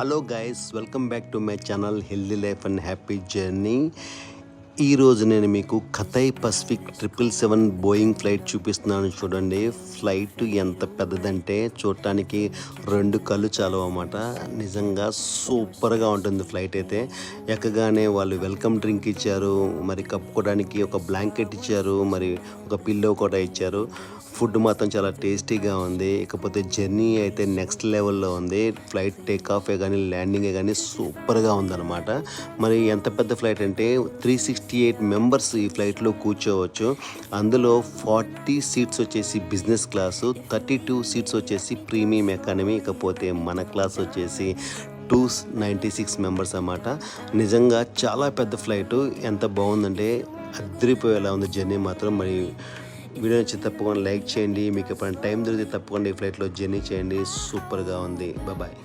Hello guys, welcome back to my channel healthy life and happy journey. ఈరోజు నేను మీకు Kathai Pacific 777 Boeing flight చూపిస్తున్నాను. చూడండి, ఫ్లైట్ ఎంత పెద్దదంటే చూడటానికి 2 కళ్ళు చాలవు అన్నమాట. నిజంగా సూపర్గా ఉంటుంది ఫ్లైట్ అయితే. ఎక్కగానే వాళ్ళు వెల్కమ్ డ్రింక్ ఇచ్చారు, మరి కప్పుకోవడానికి ఒక బ్లాంకెట్ ఇచ్చారు, మరి ఒక పిల్లో కూడా ఇచ్చారు. ఫుడ్ మాత్రం చాలా టేస్టీగా ఉంది. ఇకపోతే జర్నీ అయితే నెక్స్ట్ లెవెల్లో ఉంది. ఫ్లైట్ టేక్ ఆఫే కానీ ల్యాండింగే కానీ సూపర్గా ఉందన్నమాట. మరి ఎంత పెద్ద ఫ్లైట్ అంటే 368 మెంబర్స్ ఈ ఫ్లైట్లో కూర్చోవచ్చు. అందులో 40 సీట్స్ వచ్చేసి బిజినెస్ క్లాసు, 32 సీట్స్ వచ్చేసి ప్రీమియం ఎకానమీ, ఇకపోతే మన క్లాస్ వచ్చేసి 296 మెంబర్స్ అన్నమాట. నిజంగా చాలా పెద్ద ఫ్లైటు. ఎంత బాగుందంటే అదిరిపోయేలా ఉంది జర్నీ మాత్రం. మరి వీడియో నచ్చి తప్పకుండా లైక్ చేయండి. మీకు ఎప్పుడైనా టైం దొరికితే తప్పకుండా ఈ ఫ్లైట్లో జర్నీ చేయండి. సూపర్గా ఉంది. బాయ్.